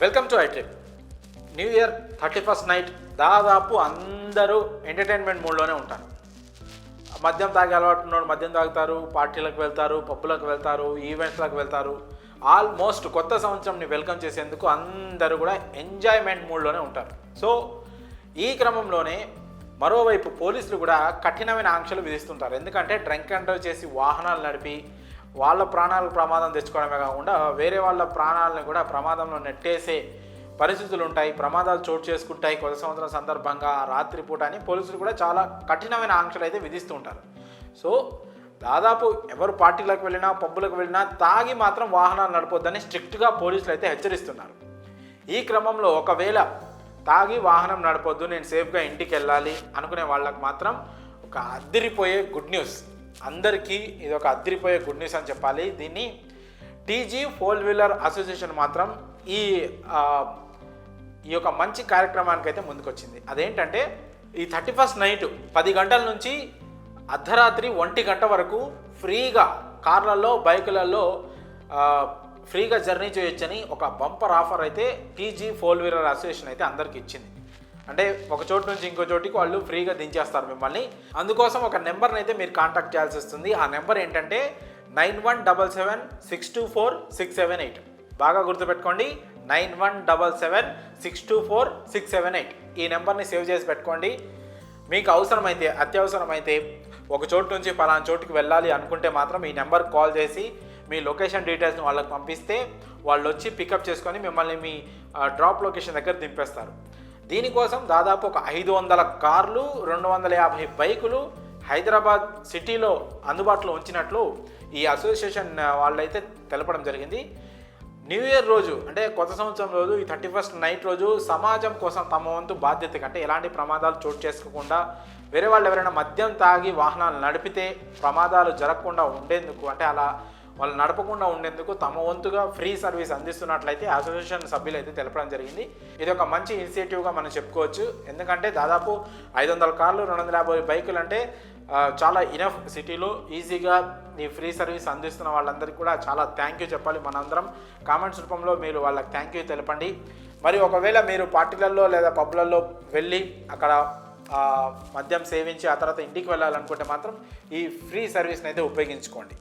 Welcome to iTrip. New year 31st night దాదాపు అందరూ entertainment మూడ్లోనే ఉంటారు. మద్యం తాగే అలవాటు ఉన్నోడు మద్యం తాగుతారు, పార్టీలకు వెళ్తారు, పబ్బులకు వెళ్తారు, ఈవెంట్లకు వెళ్తారు. ఆల్మోస్ట్ కొత్త సంవత్సరంని వెల్కమ్ చేసేందుకు అందరూ కూడా ఎంజాయ్మెంట్ మూడ్లోనే ఉంటారు. సో ఈ క్రమంలోనే మరోవైపు పోలీసులు కూడా కఠినమైన ఆంక్షలు విధిస్తుంటారు. ఎందుకంటే డ్రంక్ అండ్ డ్రైవ్ చేసి వాహనాలు నడిపి వాళ్ళ ప్రాణాలకు ప్రమాదం తెచ్చుకోవడమే కాకుండా వేరే వాళ్ళ ప్రాణాలను కూడా ప్రమాదంలో నెట్టేసే పరిస్థితులు ఉంటాయి, ప్రమాదాలు చోటు చేసుకుంటాయి. కొత్త సంవత్సరం సందర్భంగా రాత్రిపూట అని పోలీసులు కూడా చాలా కఠినమైన ఆంక్షలు అయితే విధిస్తూ ఉంటారు. సో దాదాపు ఎవరు పార్టీలకు వెళ్ళినా పబ్బులకు వెళ్ళినా తాగి మాత్రం వాహనాలు నడపొద్దని స్ట్రిక్ట్గా పోలీసులు అయితే హెచ్చరిస్తున్నారు. ఈ క్రమంలో ఒకవేళ తాగి వాహనం నడపొద్దు, నేను సేఫ్గా ఇంటికి వెళ్ళాలి అనుకునే వాళ్ళకి మాత్రం ఒక అద్దిరిపోయే గుడ్ న్యూస్. అందరికీ ఇది ఒక అద్దిరిపోయే గుడ్ న్యూస్ అని చెప్పాలి. దీన్ని టీజీ 4-వీలర్ అసోసియేషన్ మాత్రం ఈ యొక్క మంచి కార్యక్రమానికి అయితే ముందుకొచ్చింది. అదేంటంటే ఈ 31st నైట్ 10 గంటల నుంచి అర్ధరాత్రి 1 గంట వరకు ఫ్రీగా కార్లలో బైకులలో ఫ్రీగా జర్నీ చేయొచ్చని ఒక బంపర్ ఆఫర్ అయితే టీజీ 4-వీలర్ అసోసియేషన్ అయితే అందరికి ఇచ్చింది. అంటే ఒక చోటు నుంచి ఇంకో చోటికి వాళ్ళు ఫ్రీగా దించేస్తారు మిమ్మల్ని. అందుకోసం ఒక నెంబర్ని అయితే మీరు కాంటాక్ట్ చేయాల్సి వస్తుంది. ఆ నెంబర్ ఏంటంటే 9177624678. బాగా గుర్తుపెట్టుకోండి, 9177624678. ఈ నెంబర్ని సేవ్ చేసి పెట్టుకోండి. మీకు అవసరమైతే అత్యవసరమైతే ఒక చోటు నుంచి పలానా చోటుకి వెళ్ళాలి అనుకుంటే మాత్రం ఈ నెంబర్కి కాల్ చేసి మీ లొకేషన్ డీటెయిల్స్ని వాళ్ళకి పంపిస్తే వాళ్ళు వచ్చి పికప్ చేసుకొని మిమ్మల్ని మీ డ్రాప్ లొకేషన్ దగ్గర దింపేస్తారు. దీనికోసం దాదాపు ఒక 500 కార్లు 250 బైకులు హైదరాబాద్ సిటీలో అందుబాటులో ఉంచినట్లు ఈ అసోసియేషన్ వాళ్ళైతే తెలపడం జరిగింది. న్యూ ఇయర్ రోజు అంటే కొత్త సంవత్సరం రోజు ఈ 31st నైట్ రోజు సమాజం కోసం తమ వంతు బాధ్యత కంటే ఎలాంటి ప్రమాదాలు చోటు చేసుకోకుండా వేరే వాళ్ళు ఎవరైనా మద్యం తాగి వాహనాలు నడిపితే ప్రమాదాలు జరగకుండా ఉండేందుకు, అంటే అలా వాళ్ళు నడపకుండా ఉండేందుకు తమ వంతుగా ఫ్రీ సర్వీస్ అందిస్తున్నట్లయితే అసోసియేషన్ సభ్యులు అయితే తెలపడం జరిగింది. ఇది ఒక మంచి ఇనిషియేటివ్గా మనం చెప్పుకోవచ్చు. ఎందుకంటే దాదాపు 500 కార్లు 250 బైకులు అంటే చాలా ఇనఫ్. సిటీలో ఈజీగా ఈ ఫ్రీ సర్వీస్ అందిస్తున్న వాళ్ళందరికీ కూడా చాలా థ్యాంక్ యూ చెప్పాలి. మనందరం కామెంట్స్ రూపంలో మీరు వాళ్ళకి థ్యాంక్ యూ తెలపండి. మరి ఒకవేళ మీరు పార్టీలలో లేదా పబ్లలో వెళ్ళి అక్కడ మద్యం సేవించి ఆ తర్వాత ఇంటికి వెళ్ళాలనుకుంటే మాత్రం ఈ ఫ్రీ సర్వీస్ని అయితే ఉపయోగించుకోండి.